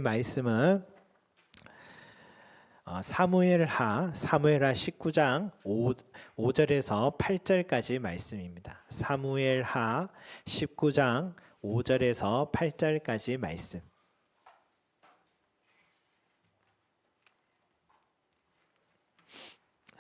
말씀은 사무엘하 19장 5절에서 8절까지 말씀입니다. 사무엘하 19장 5절에서 8절까지 말씀.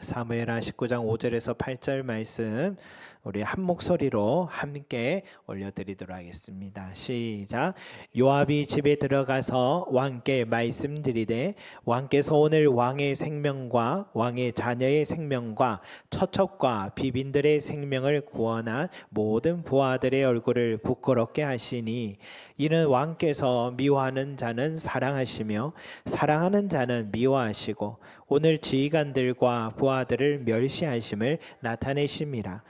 사무엘하 19장 5절에서 8절 말씀 우리 한 목소리로 함께 올려드리도록 하겠습니다. 시작. 요압이 집에 들어가서 왕께 말씀드리되 왕께서 오늘 왕의 생명과 왕의 자녀의 생명과 처첩과 비빈들의 생명을 구원한 모든 부하들의 얼굴을 부끄럽게 하시니 이는 왕께서 미워하는 자는 사랑하시며 사랑하는 자는 미워하시고 오늘 지휘관들과 부하들을 멸시하심을 나타내심이라.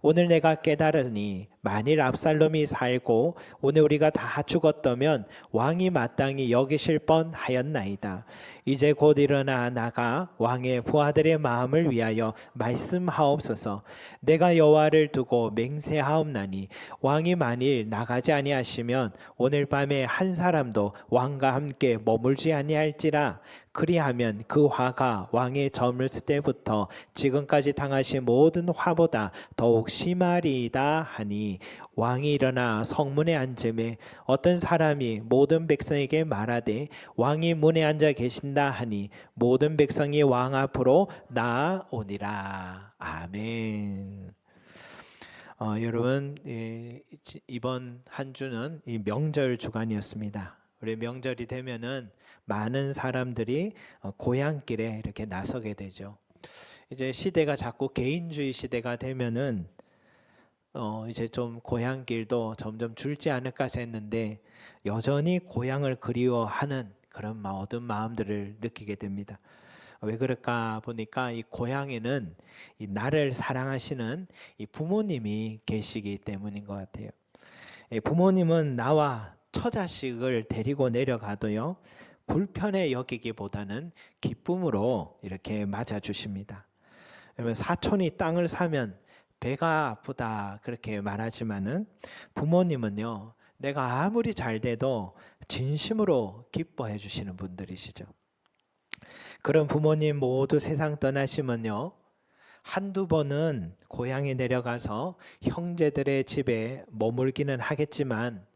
오늘 내가 깨달으니 만일 압살롬이 살고 오늘 우리가 다 죽었다면 왕이 마땅히 여기실 뻔하였나이다. 이제 곧 일어나 나가 왕의 부하들의 마음을 위하여 말씀하옵소서. 내가 여호와를 두고 맹세하옵나니 왕이 만일 나가지 아니하시면 오늘 밤에 한 사람도 왕과 함께 머물지 아니할지라. 그리하면 그 화가 왕의 젊었을 때부터 지금까지 당하신 모든 화보다 더욱 심하리이다 하니 왕이 일어나 성문에 앉음에 어떤 사람이 모든 백성에게 말하되 왕이 문에 앉아 계신다 하니 모든 백성이 왕 앞으로 나아오니라. 아멘. 여러분, 이번 한 주는 이 명절 주간이었습니다. 우리 명절이 되면은 많은 사람들이 고향길에 이렇게 나서게 되죠. 이제 시대가 자꾸 개인주의 시대가 되면은 이제 좀 고향길도 점점 줄지 않을까 했는데 여전히 고향을 그리워하는 그런 모든 마음들을 느끼게 됩니다. 왜 그럴까 보니까 이 고향에는 이 나를 사랑하시는 이 부모님이 계시기 때문인 것 같아요. 부모님은 나와 처자식을 데리고 내려가도요 불편해 여기기보다는 기쁨으로 이렇게 맞아주십니다. 여러분, 사촌이 땅을 사면 배가 아프다 그렇게 말하지만은 부모님은요 내가 아무리 잘 돼도 진심으로 기뻐해 주시는 분들이시죠. 그런 부모님 모두 세상 떠나시면요 한두 번은 고향에 내려가서 형제들의 집에 머물기는 하겠지만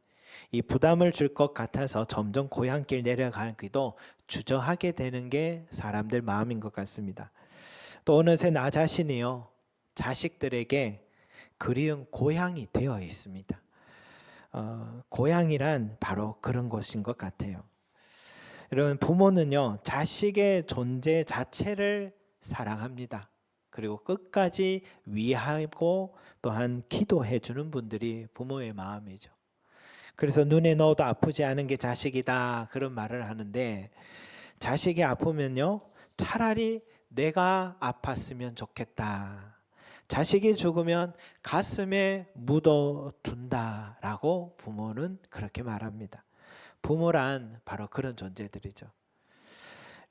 이 부담을 줄 것 같아서 점점 고향길 내려가기도 주저하게 되는 게 사람들 마음인 것 같습니다. 또 어느새 나 자신이요 자식들에게 그리운 고향이 되어 있습니다. 고향이란 바로 그런 것인 것 같아요. 여러분, 부모는요 자식의 존재 자체를 사랑합니다. 그리고 끝까지 위하고 또한 기도해 주는 분들이 부모의 마음이죠. 그래서 눈에 넣어도 아프지 않은 게 자식이다 그런 말을 하는데 자식이 아프면요 차라리 내가 아팠으면 좋겠다. 자식이 죽으면 가슴에 묻어둔다라고 부모는 그렇게 말합니다. 부모란 바로 그런 존재들이죠.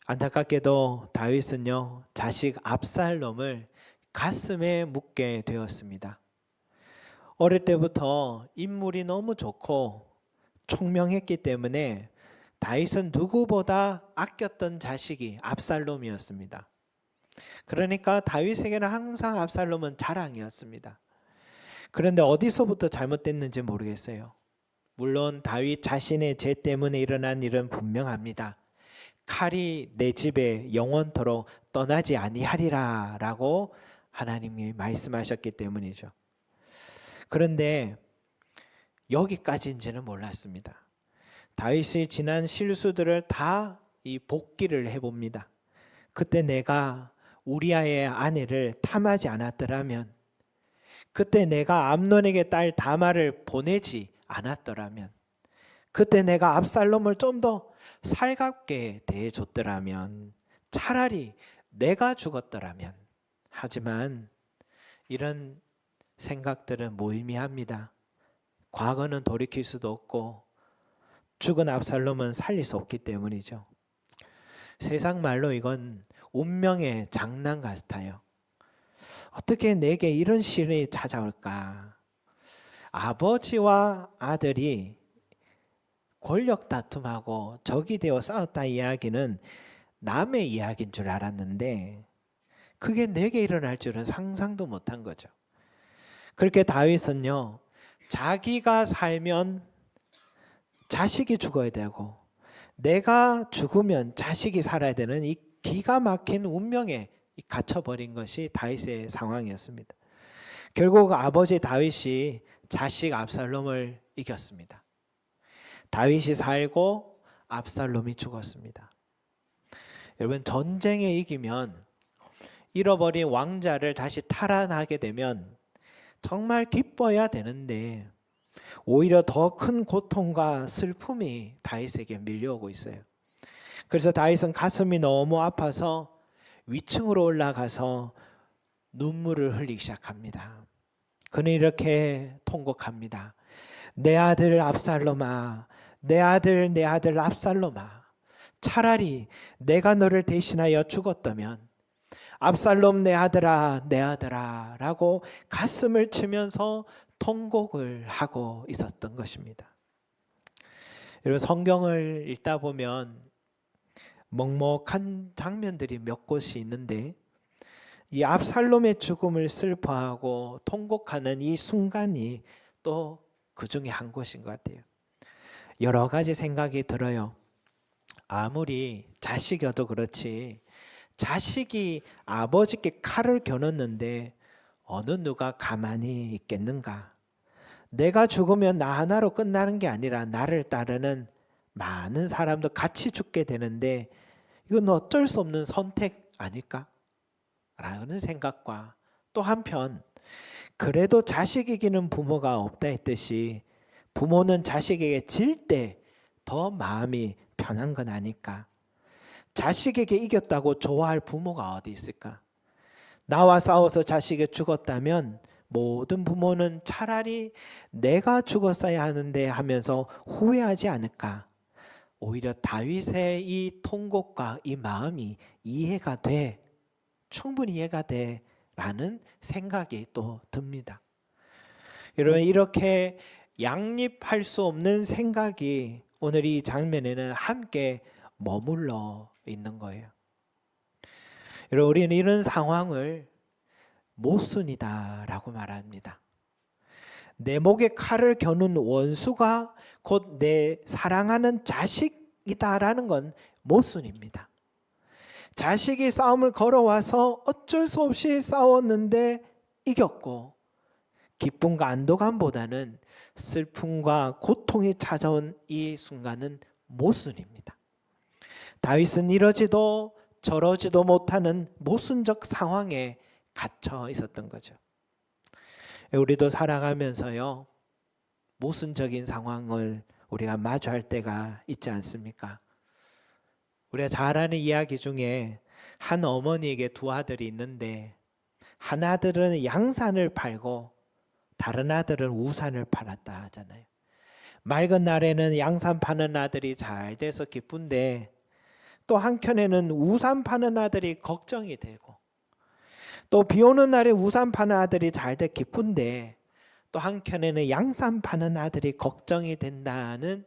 안타깝게도 다윗은요 자식 압살롬을 가슴에 묻게 되었습니다. 어릴 때부터 인물이 너무 좋고 총명했기 때문에 다윗은 누구보다 아꼈던 자식이 압살롬이었습니다. 그러니까 다윗에게는 항상 압살롬은 자랑이었습니다. 그런데 어디서부터 잘못됐는지 모르겠어요. 물론 다윗 자신의 죄 때문에 일어난 일은 분명합니다. 칼이 내 집에 영원토록 떠나지 아니하리라 라고 하나님이 말씀하셨기 때문이죠. 그런데 여기까지인지는 몰랐습니다. 다윗이 지난 실수들을 다 이 복기를 해봅니다. 그때 내가 우리아의 아내를 탐하지 않았더라면, 그때 내가 암논에게 딸 다말을 보내지 않았더라면, 그때 내가 압살롬을 좀 더 살갑게 대해줬더라면, 차라리 내가 죽었더라면. 하지만 이런 생각들은 무의미합니다. 과거는 돌이킬 수도 없고 죽은 압살롬은 살릴 수 없기 때문이죠. 세상 말로 이건 운명의 장난 같아요. 어떻게 내게 이런 시련이 찾아올까? 아버지와 아들이 권력 다툼하고 적이 되어 싸웠다 이야기는 남의 이야기인 줄 알았는데 그게 내게 일어날 줄은 상상도 못한 거죠. 그렇게 다윗은요, 자기가 살면 자식이 죽어야 되고 내가 죽으면 자식이 살아야 되는 이 기가 막힌 운명에 갇혀버린 것이 다윗의 상황이었습니다. 결국 아버지 다윗이 자식 압살롬을 이겼습니다. 다윗이 살고 압살롬이 죽었습니다. 여러분, 전쟁에 이기면 잃어버린 왕자를 다시 탈환하게 되면 정말 기뻐야 되는데 오히려 더 큰 고통과 슬픔이 다윗에게 밀려오고 있어요. 그래서 다윗은 가슴이 너무 아파서 위층으로 올라가서 눈물을 흘리기 시작합니다. 그는 이렇게 통곡합니다. 내 아들 압살롬아, 내 아들 압살롬아, 차라리 내가 너를 대신하여 죽었다면 압살롬 내 아들아 라고 가슴을 치면서 통곡을 하고 있었던 것입니다. 여러분, 성경을 읽다 보면 먹먹한 장면들이 몇 곳이 있는데 이 압살롬의 죽음을 슬퍼하고 통곡하는 이 순간이 또 그 중에 한 곳인 것 같아요. 여러 가지 생각이 들어요. 아무리 자식이어도 그렇지 자식이 아버지께 칼을 겨눴는데 어느 누가 가만히 있겠는가? 내가 죽으면 나 하나로 끝나는 게 아니라 나를 따르는 많은 사람도 같이 죽게 되는데 이건 어쩔 수 없는 선택 아닐까? 라는 생각과 또 한편 그래도 자식 이기는 부모가 없다 했듯이 부모는 자식에게 질 때 더 마음이 편한 건 아닐까? 자식에게 이겼다고 좋아할 부모가 어디 있을까? 나와 싸워서 자식이 죽었다면 모든 부모는 차라리 내가 죽었어야 하는데 하면서 후회하지 않을까? 오히려 다윗의 이 통곡과 이 마음이 이해가 돼, 충분히 이해가 돼 라는 생각이 또 듭니다. 여러분, 이렇게 양립할 수 없는 생각이 오늘 이 장면에는 함께 머물러 있는 거예요. 여러분, 우리는 이런 상황을 모순이다라고 말합니다. 내 목에 칼을 겨눈 원수가 곧 내 사랑하는 자식이다라는 건 모순입니다. 자식이 싸움을 걸어와서 어쩔 수 없이 싸웠는데 이겼고 기쁨과 안도감보다는 슬픔과 고통이 찾아온 이 순간은 모순입니다. 다윗은 이러지도 저러지도 못하는 모순적 상황에 갇혀 있었던 거죠. 우리도 살아가면서요, 모순적인 상황을 우리가 마주할 때가 있지 않습니까? 우리가 잘 아는 이야기 중에 한 어머니에게 두 아들이 있는데 한 아들은 양산을 팔고 다른 아들은 우산을 팔았다 하잖아요. 맑은 날에는 양산 파는 아들이 잘 돼서 기쁜데 또 한켠에는 우산 파는 아들이 걱정이 되고 또 비 오는 날에 우산 파는 아들이 잘 돼 기쁜데 또 한켠에는 양산 파는 아들이 걱정이 된다는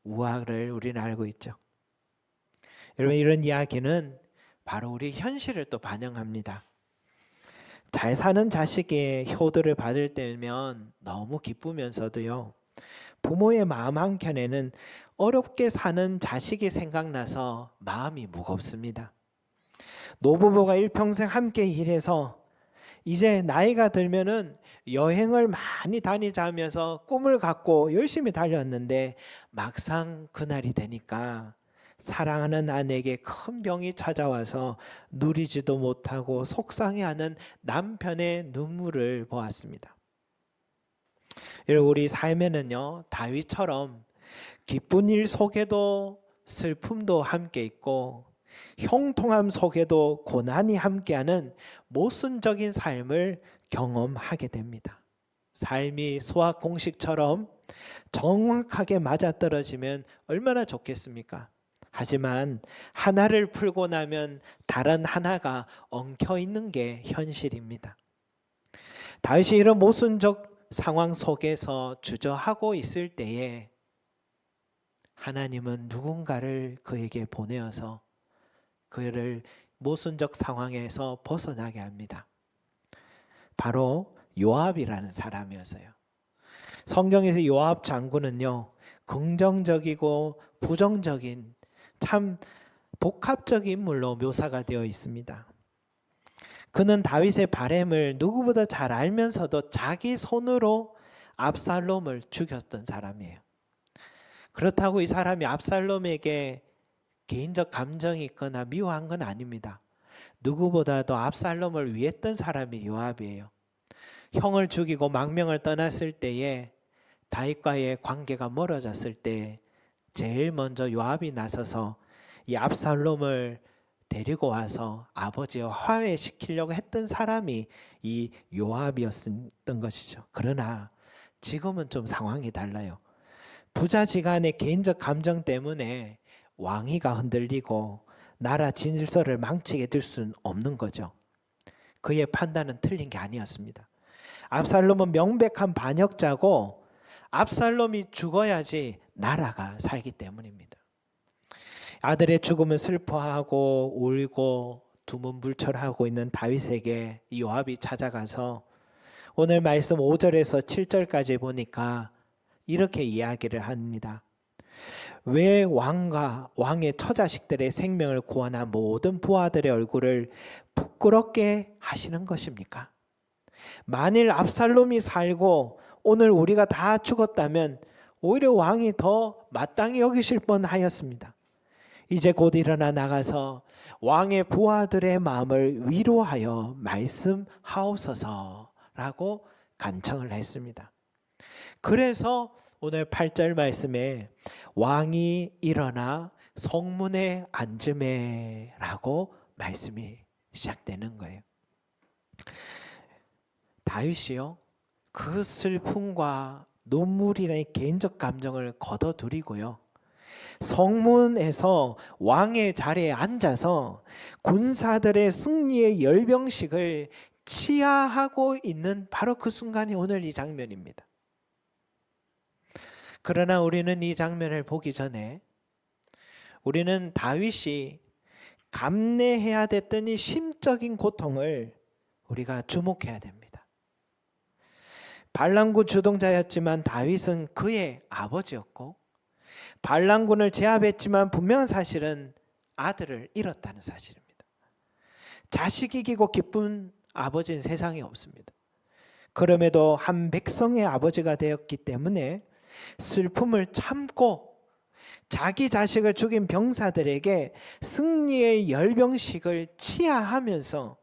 우화를 우리는 알고 있죠. 여러분, 이런 이야기는 바로 우리 현실을 또 반영합니다. 잘 사는 자식의 효도를 받을 때면 너무 기쁘면서도요, 부모의 마음 한켠에는 어렵게 사는 자식이 생각나서 마음이 무겁습니다. 노부부가 일평생 함께 일해서 이제 나이가 들면은 여행을 많이 다니자면서 꿈을 갖고 열심히 달렸는데 막상 그날이 되니까 사랑하는 아내에게 큰 병이 찾아와서 누리지도 못하고 속상해하는 남편의 눈물을 보았습니다. 여러분, 우리 삶에는요, 다윗처럼 기쁜 일 속에도 슬픔도 함께 있고 형통함 속에도 고난이 함께하는 모순적인 삶을 경험하게 됩니다. 삶이 수학 공식처럼 정확하게 맞아떨어지면 얼마나 좋겠습니까? 하지만 하나를 풀고 나면 다른 하나가 엉켜 있는 게 현실입니다. 다윗이 이런 모순적 상황 속에서 주저하고 있을 때에 하나님은 누군가를 그에게 보내어서 그를 모순적 상황에서 벗어나게 합니다. 바로 요압이라는 사람이었어요. 성경에서 요압 장군은요, 긍정적이고 부정적인 참 복합적인 인물로 묘사가 되어 있습니다. 그는 다윗의 바램을 누구보다 잘 알면서도 자기 손으로 압살롬을 죽였던 사람이에요. 그렇다고 이 사람이 압살롬에게 개인적 감정이 있거나 미워한 건 아닙니다. 누구보다도 압살롬을 위했던 사람이 요압이에요. 형을 죽이고 망명을 떠났을 때에 다윗과의 관계가 멀어졌을 때 제일 먼저 요압이 나서서 이 압살롬을 데리고 와서 아버지와 화해시키려고 했던 사람이 이 요압이었던 것이죠. 그러나 지금은 좀 상황이 달라요. 부자지간의 개인적 감정 때문에 왕위가 흔들리고 나라 질서를 망치게 될 수는 없는 거죠. 그의 판단은 틀린 게 아니었습니다. 압살롬은 명백한 반역자고 압살롬이 죽어야지 나라가 살기 때문입니다. 아들의 죽음을 슬퍼하고 울고 두문불철하고 있는 다윗에게 요압이 찾아가서 오늘 말씀 5절에서 7절까지 보니까 이렇게 이야기를 합니다. 왜 왕과 왕의 처자식들의 생명을 구원한 모든 부하들의 얼굴을 부끄럽게 하시는 것입니까? 만일 압살롬이 살고 오늘 우리가 다 죽었다면 오히려 왕이 더 마땅히 여기실 뻔하였습니다. 이제 곧 일어나 나가서 왕의 부하들의 마음을 위로하여 말씀하옵소서라고 간청을 했습니다. 그래서 오늘 8절 말씀에 왕이 일어나 성문에 앉으매 라고 말씀이 시작되는 거예요. 다윗이요, 그 슬픔과 눈물이라는 개인적 감정을 걷어들이고요, 성문에서 왕의 자리에 앉아서 군사들의 승리의 열병식을 치하하고 있는 바로 그 순간이 오늘 이 장면입니다. 그러나 우리는 이 장면을 보기 전에 우리는 다윗이 감내해야 됐던 이 심적인 고통을 우리가 주목해야 됩니다. 반란군 주동자였지만 다윗은 그의 아버지였고 반란군을 제압했지만 분명한 사실은 아들을 잃었다는 사실입니다. 자식 이기고 기쁜 아버지는 세상에 없습니다. 그럼에도 한 백성의 아버지가 되었기 때문에 슬픔을 참고 자기 자식을 죽인 병사들에게 승리의 열병식을 치하하면서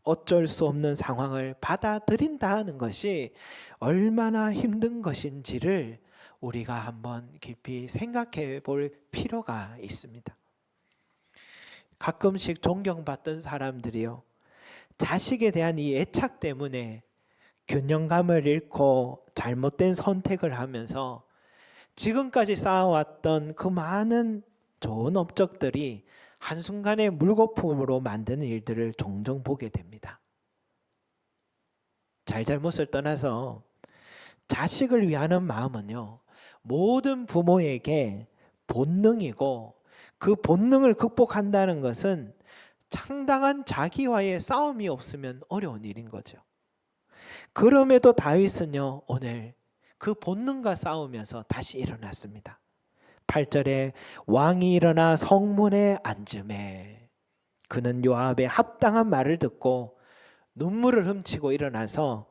어쩔 수 없는 상황을 받아들인다는 것이 얼마나 힘든 것인지를 우리가 한번 깊이 생각해 볼 필요가 있습니다. 가끔씩 존경받던 사람들이요, 자식에 대한 이 애착 때문에 균형감을 잃고 잘못된 선택을 하면서 지금까지 쌓아왔던 그 많은 좋은 업적들이 한순간에 물거품으로 만드는 일들을 종종 보게 됩니다. 잘잘못을 떠나서 자식을 위하는 마음은요, 모든 부모에게 본능이고 그 본능을 극복한다는 것은 상당한 자기와의 싸움이 없으면 어려운 일인 거죠. 그럼에도 다윗은요, 오늘 그 본능과 싸우면서 다시 일어났습니다. 8절에 왕이 일어나 성문에 앉으매, 그는 요압의 합당한 말을 듣고 눈물을 훔치고 일어나서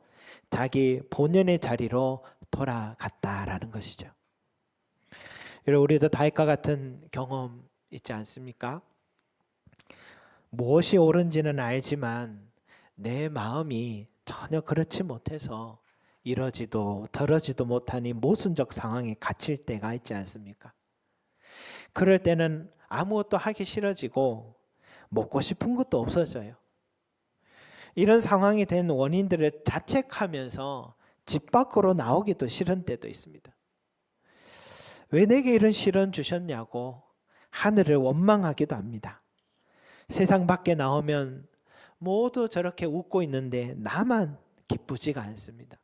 자기 본연의 자리로 돌아갔다라는 것이죠. 여러분, 우리도 다윗과 같은 경험 있지 않습니까? 무엇이 옳은지는 알지만 내 마음이 전혀 그렇지 못해서 이러지도 저러지도 못하니 모순적 상황에 갇힐 때가 있지 않습니까? 그럴 때는 아무것도 하기 싫어지고 먹고 싶은 것도 없어져요. 이런 상황이 된 원인들을 자책하면서 집 밖으로 나오기도 싫은 때도 있습니다. 왜 내게 이런 시련 주셨냐고 하늘을 원망하기도 합니다. 세상 밖에 나오면 모두 저렇게 웃고 있는데 나만 기쁘지가 않습니다.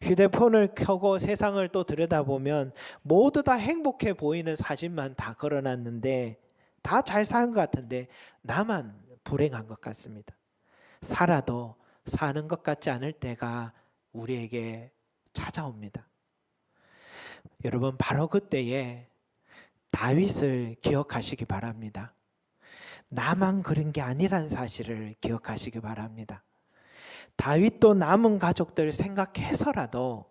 휴대폰을 켜고 세상을 또 들여다보면 모두 다 행복해 보이는 사진만 다 걸어놨는데 다 잘 사는 것 같은데 나만 불행한 것 같습니다. 살아도 사는 것 같지 않을 때가 우리에게 찾아옵니다. 여러분, 바로 그때에 다윗을 기억하시기 바랍니다. 나만 그런 게 아니란 사실을 기억하시기 바랍니다. 다윗도 남은 가족들 생각해서라도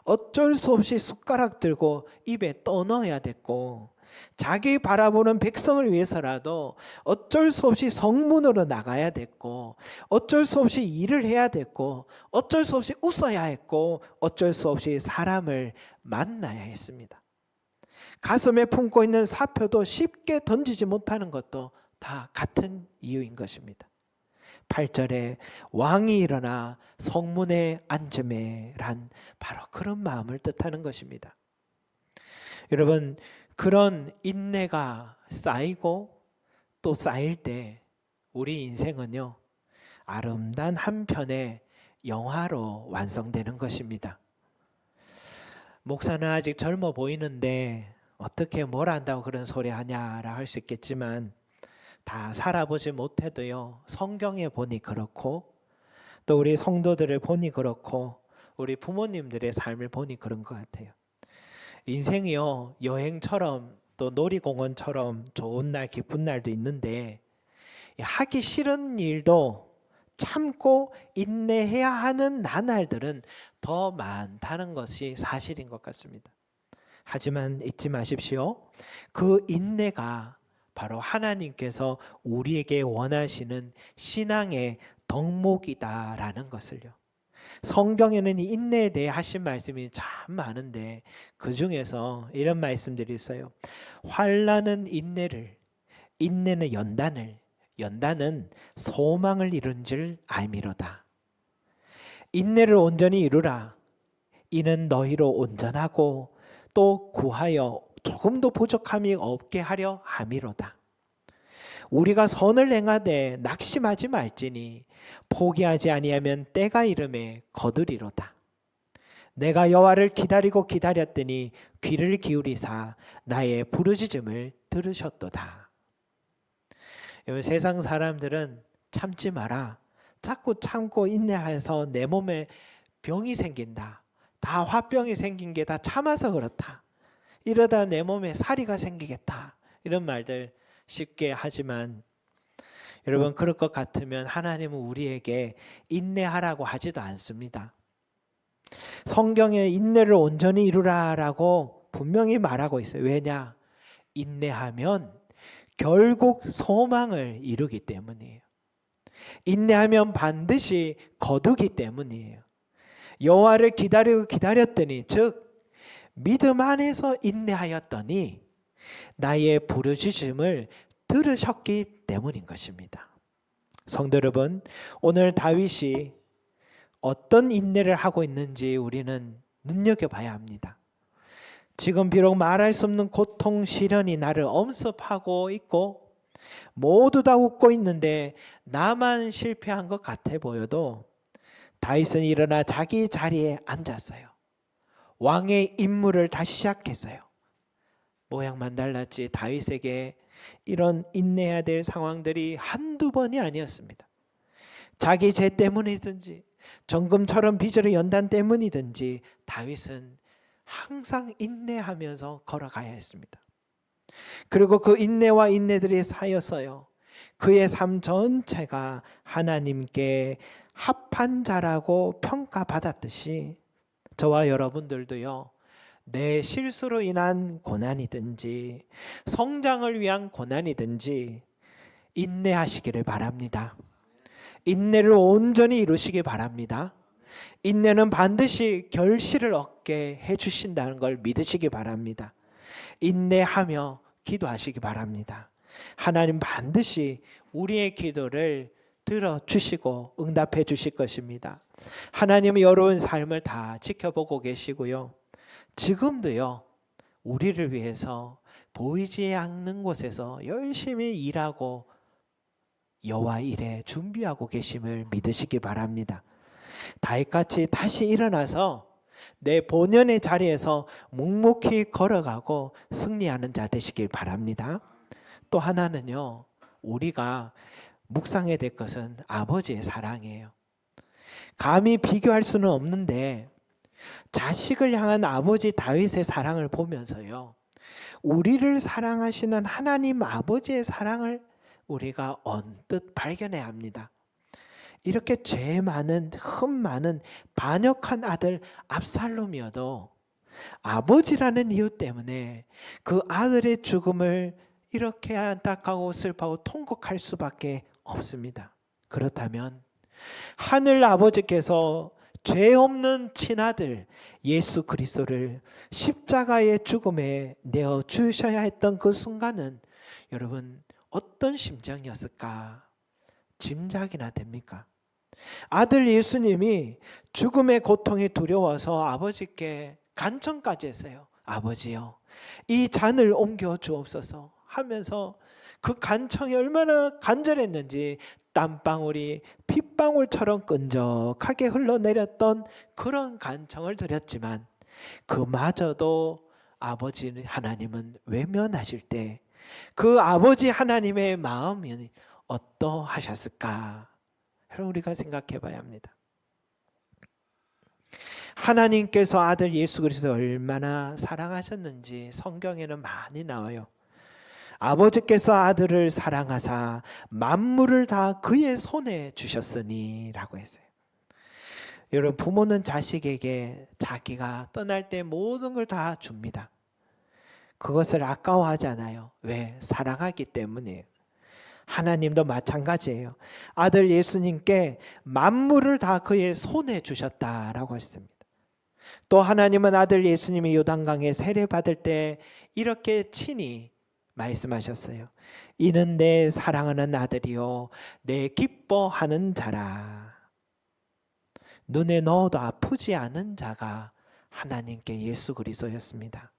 어쩔 수 없이 숟가락 들고 입에 떠넣어야 됐고, 자기 바라보는 백성을 위해서라도 어쩔 수 없이 성문으로 나가야 됐고, 어쩔 수 없이 일을 해야 됐고, 어쩔 수 없이 웃어야 했고, 어쩔 수 없이 사람을 만나야 했습니다. 가슴에 품고 있는 사표도 쉽게 던지지 못하는 것도 다 같은 이유인 것입니다. 8절에 왕이 일어나 성문에 앉으매란 바로 그런 마음을 뜻하는 것입니다. 여러분, 그런 인내가 쌓이고 또 쌓일 때 우리 인생은요, 아름다운 한 편의 영화로 완성되는 것입니다. 목사는 아직 젊어 보이는데 어떻게 뭘 안다고 그런 소리 하냐라 할 수 있겠지만, 다 살아보지 못해도요, 성경에 보니 그렇고 또 우리 성도들을 보니 그렇고 우리 부모님들의 삶을 보니 그런 것 같아요. 인생이요, 여행처럼 또 놀이공원처럼 좋은 날 기쁜 날도 있는데 하기 싫은 일도 참고 인내해야 하는 나날들은 더 많다는 것이 사실인 것 같습니다. 하지만 잊지 마십시오. 그 인내가 바로 하나님께서 우리에게 원하시는 신앙의 덕목이다라는 것을요. 성경에는 인내에 대해 하신 말씀이 참 많은데 그 중에서 이런 말씀들이 있어요. 환난은 인내를, 인내는 연단을, 연단은 소망을 이룬 줄 알미로다. 인내를 온전히 이루라. 이는 너희로 온전하고 또 구하여 조금도 부족함이 없게 하려 함이로다. 우리가 선을 행하되 낙심하지 말지니 포기하지 아니하면 때가 이름에 거두리로다. 내가 여호와를 기다리고 기다렸더니 귀를 기울이사 나의 부르짖음을 들으셨도다. 세상 사람들은 참지 마라, 자꾸 참고 인내해서 내 몸에 병이 생긴다, 다 화병이 생긴 게 다 참아서 그렇다, 이러다 내 몸에 살이가 생기겠다, 이런 말들 쉽게 하지만 여러분, 그럴 것 같으면 하나님은 우리에게 인내하라고 하지도 않습니다. 성경에 인내를 온전히 이루라라고 분명히 말하고 있어요. 왜냐? 인내하면 결국 소망을 이루기 때문이에요. 인내하면 반드시 거두기 때문이에요. 여호와를 기다리고 기다렸더니, 즉 믿음 안에서 인내하였더니 나의 부르짖음을 들으셨기 때문인 것입니다. 성도 여러분, 오늘 다윗이 어떤 인내를 하고 있는지 우리는 눈여겨봐야 합니다. 지금 비록 말할 수 없는 고통, 시련이 나를 엄습하고 있고 모두 다 웃고 있는데 나만 실패한 것 같아 보여도 다윗은 일어나 자기 자리에 앉았어요. 왕의 임무를 다시 시작했어요. 모양만 달랐지 다윗에게 이런 인내해야 될 상황들이 한두 번이 아니었습니다. 자기 죄 때문이든지 정금처럼 빚을 연단 때문이든지 다윗은 항상 인내하면서 걸어가야 했습니다. 그리고 그 인내와 인내들이 쌓였어요. 그의 삶 전체가 하나님께 합한 자라고 평가받았듯이 저와 여러분들도요, 내 실수로 인한 고난이든지 성장을 위한 고난이든지 인내하시기를 바랍니다. 인내를 온전히 이루시기 바랍니다. 인내는 반드시 결실을 얻게 해주신다는 걸 믿으시기 바랍니다. 인내하며 기도하시기 바랍니다. 하나님 반드시 우리의 기도를 들어주시고 응답해 주실 것입니다. 하나님은 여러분 삶을 다 지켜보고 계시고요, 지금도요, 우리를 위해서 보이지 않는 곳에서 열심히 일하고 여호와 일에 준비하고 계심을 믿으시기 바랍니다. 다윗같이 다시 일어나서 내 본연의 자리에서 묵묵히 걸어가고 승리하는 자 되시길 바랍니다. 또 하나는요, 우리가 묵상해야 될 것은 아버지의 사랑이에요. 감히 비교할 수는 없는데 자식을 향한 아버지 다윗의 사랑을 보면서요, 우리를 사랑하시는 하나님 아버지의 사랑을 우리가 언뜻 발견해야 합니다. 이렇게 죄 많은, 흠 많은 반역한 아들 압살롬이어도 아버지라는 이유 때문에 그 아들의 죽음을 이렇게 안타까워 슬퍼하고 통곡할 수밖에 없습니다. 그렇다면 하늘 아버지께서 죄 없는 친아들 예수 그리스도를 십자가의 죽음에 내어 주셔야 했던 그 순간은 여러분 어떤 심정이었을까 짐작이나 됩니까? 아들 예수님이 죽음의 고통이 두려워서 아버지께 간청까지 했어요. 아버지요, 이 잔을 옮겨 주옵소서 하면서 그 간청이 얼마나 간절했는지 땀방울이 핏방울처럼 끈적하게 흘러내렸던 그런 간청을 드렸지만 그마저도 아버지 하나님은 외면하실 때 그 아버지 하나님의 마음이 어떠하셨을까? 우리가 생각해 봐야 합니다. 하나님께서 아들 예수 그리스도를 얼마나 사랑하셨는지 성경에는 많이 나와요. 아버지께서 아들을 사랑하사 만물을 다 그의 손에 주셨으니 라고 했어요. 여러분, 부모는 자식에게 자기가 떠날 때 모든 걸 다 줍니다. 그것을 아까워하지 않아요. 왜? 사랑하기 때문이에요. 하나님도 마찬가지예요. 아들 예수님께 만물을 다 그의 손에 주셨다라고 했습니다. 또 하나님은 아들 예수님이 요단강에 세례받을 때 이렇게 친히 말씀하셨어요. 이는 내 사랑하는 아들이요 내 기뻐하는 자라. 눈에 넣어도 아프지 않은 자가 하나님께 예수 그리스도였습니다.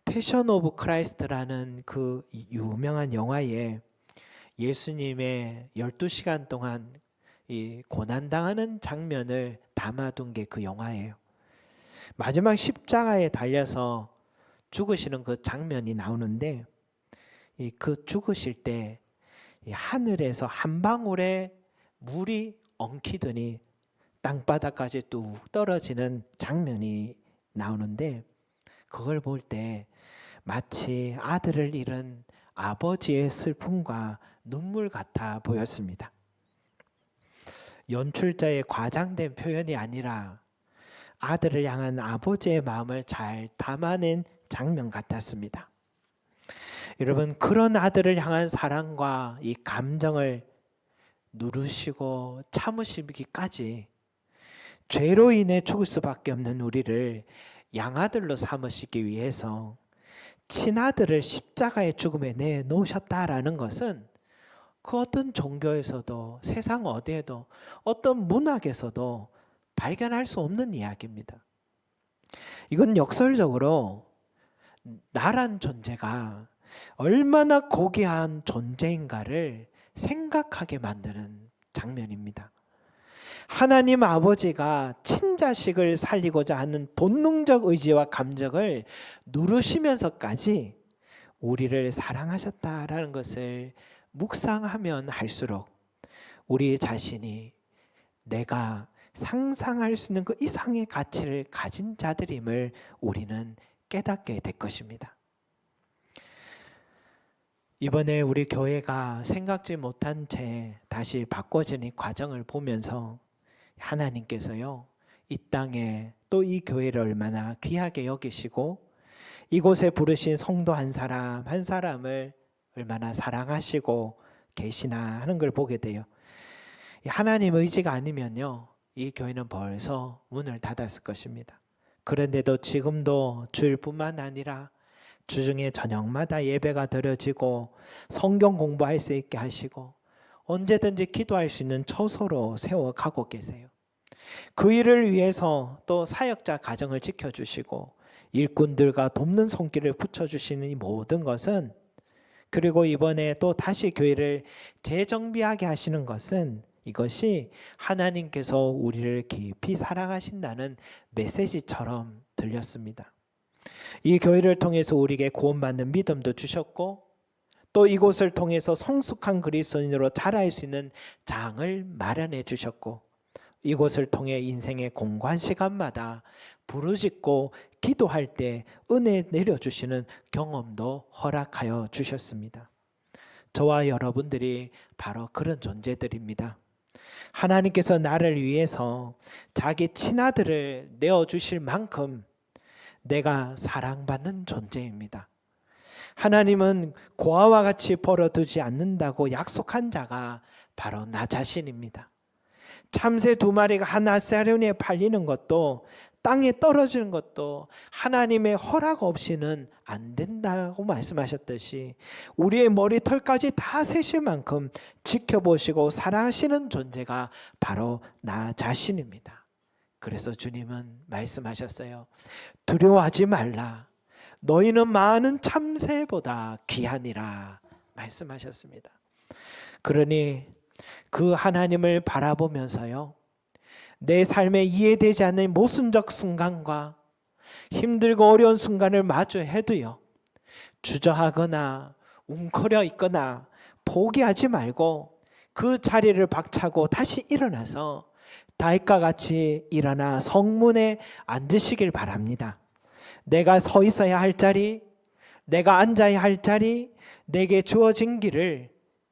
패션 오브 크라이스트라는 그 유명한 영화에 예수님의 12시간 동안 이 고난당하는 장면을 담아둔 게 그 영화예요. 마지막 십자가에 달려서 죽으시는 그 장면이 나오는데 그 죽으실 때 하늘에서 한 방울의 물이 엉키더니 땅바닥까지 뚝 떨어지는 장면이 나오는데 그걸 볼 때 마치 아들을 잃은 아버지의 슬픔과 눈물 같아 보였습니다. 연출자의 과장된 표현이 아니라 아들을 향한 아버지의 마음을 잘 담아낸 장면 같았습니다. 여러분, 그런 아들을 향한 사랑과 이 감정을 누르시고 참으시기까지 죄로 인해 죽을 수밖에 없는 우리를 양아들로 삼으시기 위해서 친아들을 십자가의 죽음에 내놓으셨다라는 것은 그 어떤 종교에서도 세상 어디에도 어떤 문학에서도 발견할 수 없는 이야기입니다. 이건 역설적으로 나란 존재가 얼마나 고귀한 존재인가를 생각하게 만드는 장면입니다. 하나님 아버지가 친자식을 살리고자 하는 본능적 의지와 감정을 누르시면서까지 우리를 사랑하셨다라는 것을 묵상하면 할수록 우리 자신이 내가 상상할 수 있는 그 이상의 가치를 가진 자들임을 우리는 깨닫게 될 것입니다. 이번에 우리 교회가 생각지 못한 채 다시 바꿔지는 과정을 보면서 하나님께서요, 이 땅에 또 이 교회를 얼마나 귀하게 여기시고 이곳에 부르신 성도 한 사람 한 사람을 얼마나 사랑하시고 계시나 하는 걸 보게 돼요. 하나님 의지가 아니면요, 이 교회는 벌써 문을 닫았을 것입니다. 그런데도 지금도 주일뿐만 아니라 주중에 저녁마다 예배가 드려지고 성경 공부할 수 있게 하시고 언제든지 기도할 수 있는 처소로 세워가고 계세요. 그 일을 위해서 또 사역자 가정을 지켜주시고 일꾼들과 돕는 손길을 붙여주시는 이 모든 것은, 그리고 이번에 또 다시 교회를 재정비하게 하시는 것은 이것이 하나님께서 우리를 깊이 사랑하신다는 메시지처럼 들렸습니다. 이 교회를 통해서 우리에게 구원받는 믿음도 주셨고 또 이곳을 통해서 성숙한 그리스도인으로 자랄 수 있는 장을 마련해 주셨고 이곳을 통해 인생의 공고한 시간마다 부르짖고 기도할 때 은혜 내려주시는 경험도 허락하여 주셨습니다. 저와 여러분들이 바로 그런 존재들입니다. 하나님께서 나를 위해서 자기 친아들을 내어주실 만큼 내가 사랑받는 존재입니다. 하나님은 고아와 같이 버려두지 않는다고 약속한 자가 바로 나 자신입니다. 참새 2마리가 한 아사련에 팔리는 것도 땅에 떨어지는 것도 하나님의 허락 없이는 안 된다고 말씀하셨듯이 우리의 머리털까지 다 세실 만큼 지켜보시고 사랑하시는 존재가 바로 나 자신입니다. 그래서 주님은 말씀하셨어요. 두려워하지 말라. 너희는 많은 참새보다 귀하니라 말씀하셨습니다. 그러니 그 하나님을 바라보면서요. 내 삶에 이해되지 않는 모순적 순간과 힘들고 어려운 순간을 마주해도요. 주저하거나 웅크려 있거나 포기하지 말고 그 자리를 박차고 다시 일어나서 다윗과 같이 일어나 성문에 앉으시길 바랍니다. 내가 서 있어야 할 자리, 내가 앉아야 할 자리, 내게 주어진 길을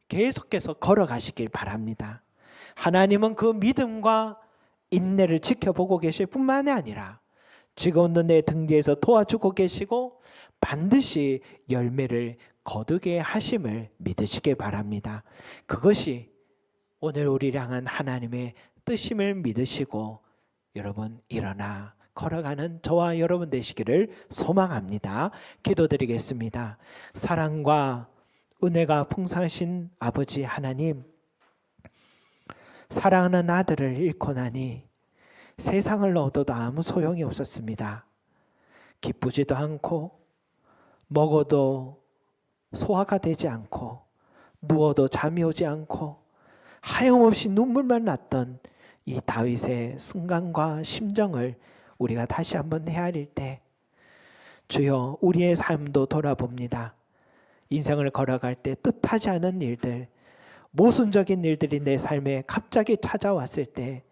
계속해서 걸어가시길 바랍니다. 하나님은 그 믿음과 인내를 지켜보고 계실 뿐만이 아니라 지금도 내 등 뒤에서 도와주고 계시고 반드시 열매를 거두게 하심을 믿으시길 바랍니다. 그것이 오늘 우리를 향한 하나님의 뜻임을 믿으시고 여러분 일어나 걸어가는 저와 여러분 되시기를 소망합니다. 기도드리겠습니다. 사랑과 은혜가 풍성하신 아버지 하나님, 사랑하는 아들을 잃고 나니 세상을 얻어도 아무 소용이 없었습니다. 기쁘지도 않고 먹어도 소화가 되지 않고 누워도 잠이 오지 않고 하염없이 눈물만 났던 이 다윗의 순간과 심정을 우리가 다시 한번 헤아릴 때 주여 우리의 삶도 돌아봅니다. 인생을 걸어갈 때 뜻하지 않은 일들, 모순적인 일들이 내 삶에 갑자기 찾아왔을 때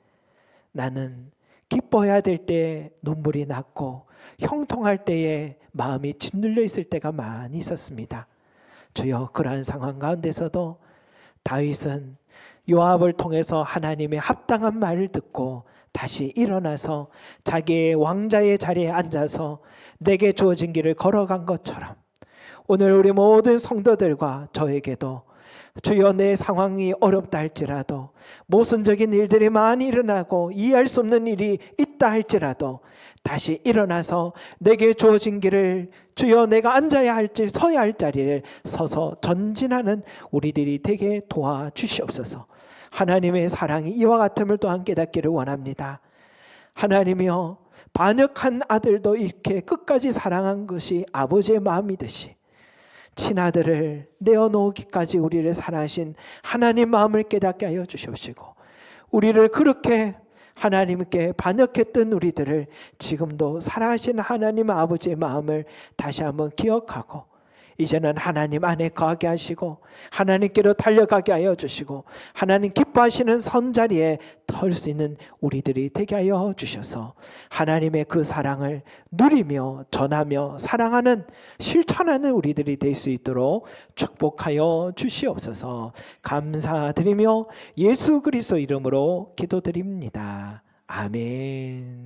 나는 기뻐해야 될 때 눈물이 났고 형통할 때에 마음이 짓눌려 있을 때가 많이 있었습니다. 주여 그러한 상황 가운데서도 다윗은 요압을 통해서 하나님의 합당한 말을 듣고 다시 일어나서 자기의 왕자의 자리에 앉아서 내게 주어진 길을 걸어간 것처럼 오늘 우리 모든 성도들과 저에게도 주여 내 상황이 어렵다 할지라도 모순적인 일들이 많이 일어나고 이해할 수 없는 일이 있다 할지라도 다시 일어나서 내게 주어진 길을 주여 내가 앉아야 할지 서야 할 자리를 서서 전진하는 우리들이 되게 도와주시옵소서. 하나님의 사랑이 이와 같음을 또한 깨닫기를 원합니다. 하나님이여 반역한 아들도 이렇게 끝까지 사랑한 것이 아버지의 마음이듯이 친아들을 내어놓기까지 우리를 사랑하신 하나님 마음을 깨닫게 하여 주시옵시고 우리를 그렇게 하나님께 반역했던 우리들을 지금도 사랑하신 하나님 아버지의 마음을 다시 한번 기억하고 이제는 하나님 안에 거하게 하시고 하나님께로 달려가게 하여 주시고 하나님 기뻐하시는 선자리에 털 수 있는 우리들이 되게 하여 주셔서 하나님의 그 사랑을 누리며 전하며 사랑하는 실천하는 우리들이 될 수 있도록 축복하여 주시옵소서. 감사드리며 예수 그리스도 이름으로 기도드립니다. 아멘.